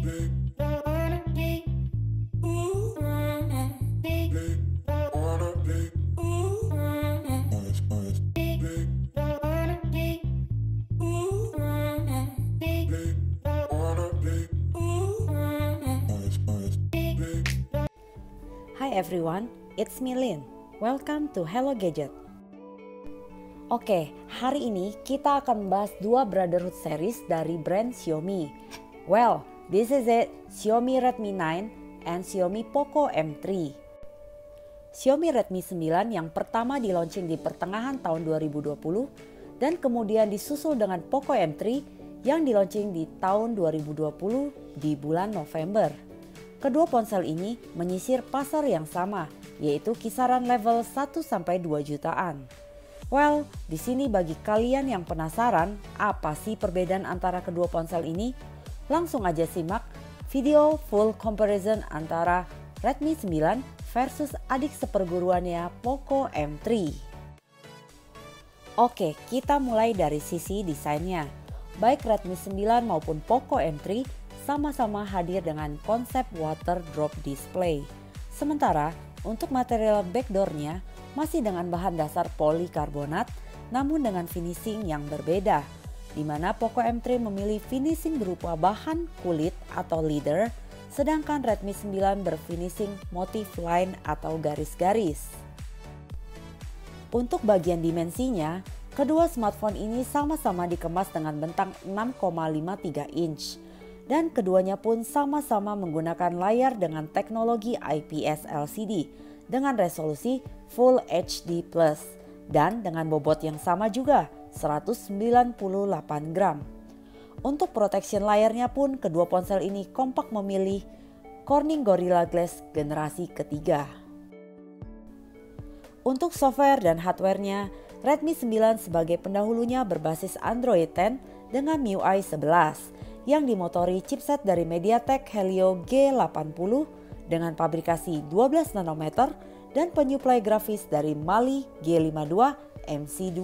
Hi everyone, it's me Lin. Welcome to Hello Gadget. Oke, hari ini kita akan membahas dua Brotherhood series dari brand Xiaomi. Well, this is it, Xiaomi Redmi 9 and Xiaomi Poco M3. Xiaomi Redmi 9 yang pertama di-launching di pertengahan tahun 2020 dan kemudian disusul dengan Poco M3 yang di-launching di tahun 2020 di bulan November. Kedua ponsel ini menyisir pasar yang sama, yaitu kisaran level 1-2 jutaan. Well, di sini bagi kalian yang penasaran apa sih perbedaan antara kedua ponsel ini, langsung aja simak video full comparison antara Redmi 9 versus adik seperguruannya Poco M3. Oke, kita mulai dari sisi desainnya. Baik Redmi 9 maupun Poco M3 sama-sama hadir dengan konsep water drop display. Sementara untuk material backdoornya masih dengan bahan dasar polikarbonat namun dengan finishing yang berbeda, di mana Poco M3 memilih finishing berupa bahan kulit atau leather, sedangkan Redmi 9 berfinishing motif line atau garis-garis. Untuk bagian dimensinya, kedua smartphone ini sama-sama dikemas dengan bentang 6,53 inch. Dan keduanya pun sama-sama menggunakan layar dengan teknologi IPS LCD dengan resolusi Full HD+, dan dengan bobot yang sama juga, 198 gram. Untuk protection layarnya pun kedua ponsel ini kompak memilih Corning Gorilla Glass generasi ketiga. Untuk software dan hardware-nya, Redmi 9 sebagai pendahulunya berbasis Android 10 dengan MIUI 11. Yang dimotori chipset dari MediaTek Helio G80 dengan pabrikasi 12 nanometer dan penyuplai grafis dari Mali G52 MC2.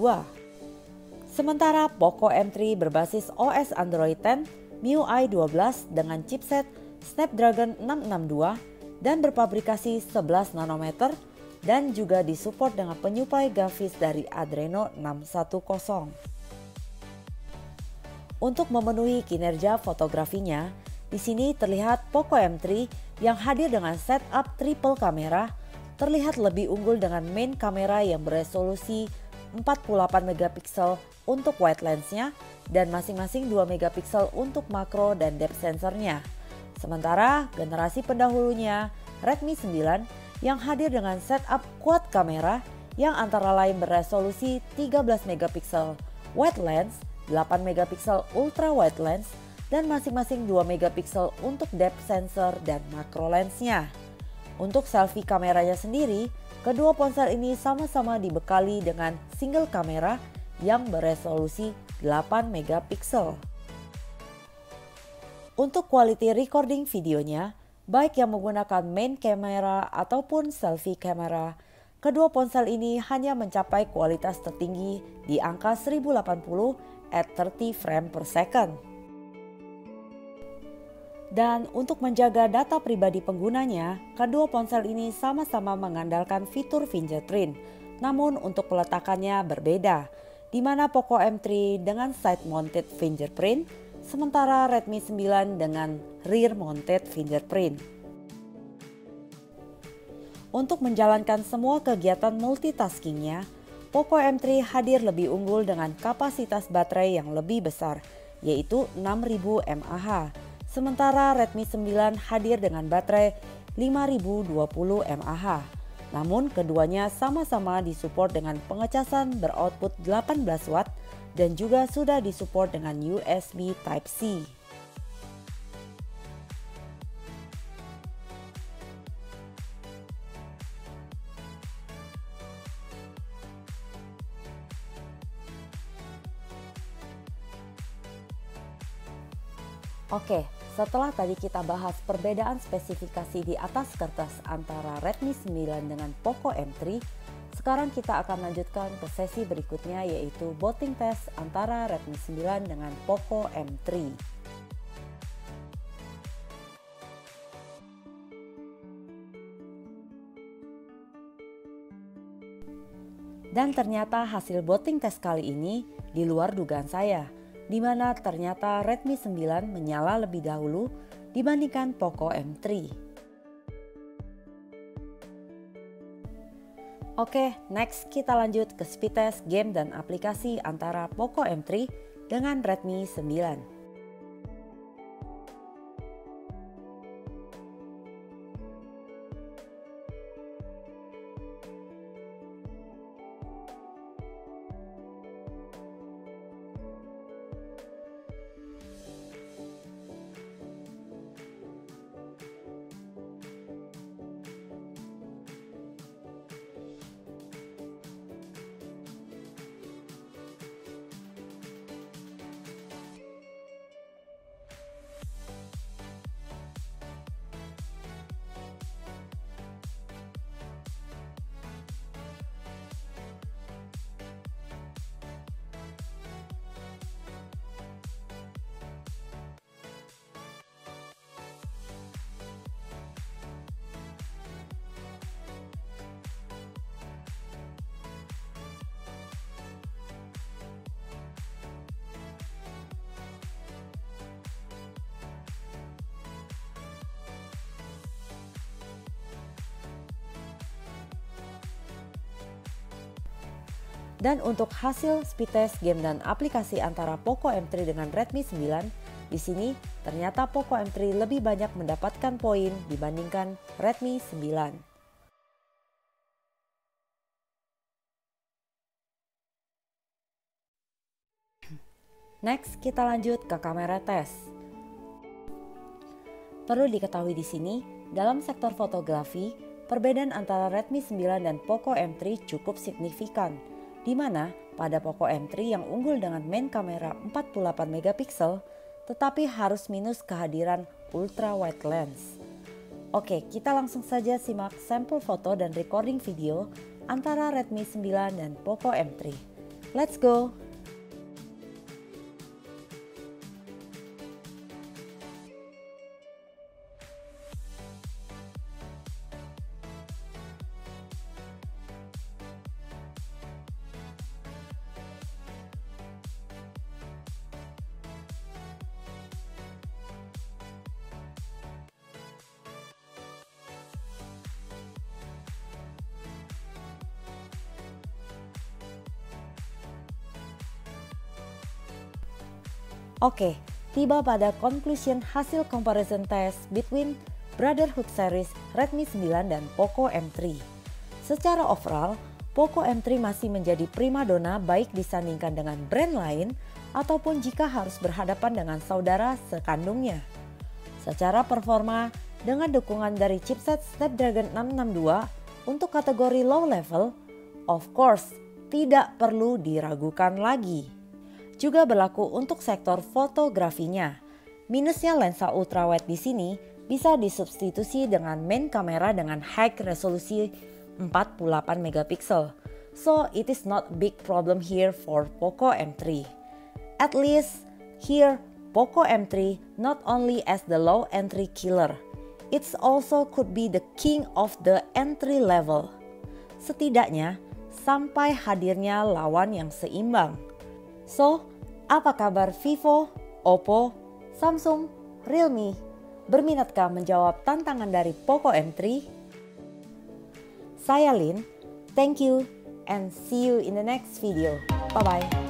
Sementara Poco M3 berbasis OS Android 10 MIUI 12 dengan chipset Snapdragon 662 dan berpabrikasi 11 nanometer dan juga disupport dengan penyuplai grafis dari Adreno 610. Untuk memenuhi kinerja fotografinya, di sini terlihat Poco M3 yang hadir dengan setup triple kamera terlihat lebih unggul dengan main kamera yang beresolusi 48 megapiksel untuk wide lensnya dan masing-masing 2 megapiksel untuk makro dan depth sensornya. Sementara generasi pendahulunya Redmi 9 yang hadir dengan setup quad kamera yang antara lain beresolusi 13 megapiksel wide lens, 8 megapiksel ultra wide lens, dan masing-masing 2 megapiksel untuk depth sensor dan macro lensnya. Untuk selfie kameranya sendiri, kedua ponsel ini sama-sama dibekali dengan single kamera yang beresolusi 8 megapiksel. Untuk quality recording videonya, baik yang menggunakan main kamera ataupun selfie kamera, kedua ponsel ini hanya mencapai kualitas tertinggi di angka 1080 at 30 frame per second. Dan untuk menjaga data pribadi penggunanya, kedua ponsel ini sama-sama mengandalkan fitur fingerprint. Namun untuk peletakannya berbeda, di mana Poco M3 dengan side mounted fingerprint, sementara Redmi 9 dengan rear mounted fingerprint. Untuk menjalankan semua kegiatan multitaskingnya, Poco M3 hadir lebih unggul dengan kapasitas baterai yang lebih besar, yaitu 6000 mAh. Sementara Redmi 9 hadir dengan baterai 5020 mAh. Namun keduanya sama-sama disupport dengan pengecasan beroutput 18 watt dan juga sudah disupport dengan USB Type-C. Oke, setelah tadi kita bahas perbedaan spesifikasi di atas kertas antara Redmi 9 dengan Poco M3, sekarang kita akan lanjutkan ke sesi berikutnya yaitu booting test antara Redmi 9 dengan Poco M3. Dan ternyata hasil botting test kali ini di luar dugaan saya, di mana ternyata Redmi 9 menyala lebih dahulu dibandingkan Poco M3. Oke, next kita lanjut ke speed test game dan aplikasi antara Poco M3 dengan Redmi 9. Dan untuk hasil speed test game dan aplikasi antara Poco M3 dengan Redmi 9, di sini ternyata Poco M3 lebih banyak mendapatkan poin dibandingkan Redmi 9. Next, kita lanjut ke kamera test. Perlu diketahui di sini, dalam sektor fotografi, perbedaan antara Redmi 9 dan Poco M3 cukup signifikan, di mana pada Poco M3 yang unggul dengan main kamera 48 megapiksel, tetapi harus minus kehadiran ultra wide lens. Oke, kita langsung saja simak sampel foto dan recording video antara Redmi 9 dan Poco M3. Let's go! Oke, tiba pada conclusion hasil comparison test between Brotherhood series Redmi 9 dan Poco M3. Secara overall, Poco M3 masih menjadi primadona baik disandingkan dengan brand lain ataupun jika harus berhadapan dengan saudara sekandungnya. Secara performa, dengan dukungan dari chipset Snapdragon 662 untuk kategori low level, of course tidak perlu diragukan lagi. Juga berlaku untuk sektor fotografinya. Minusnya lensa ultrawide di sini bisa disubstitusi dengan main kamera dengan high resolusi 48 megapiksel. So it is not big problem here for Poco M3. At least here Poco M3 not only as the low entry killer, it's also could be the king of the entry level. Setidaknya sampai hadirnya lawan yang seimbang. So, apa kabar Vivo, Oppo, Samsung, Realme? Berminatkah menjawab tantangan dari Poco M3? Saya Lin, thank you and see you in the next video. Bye-bye.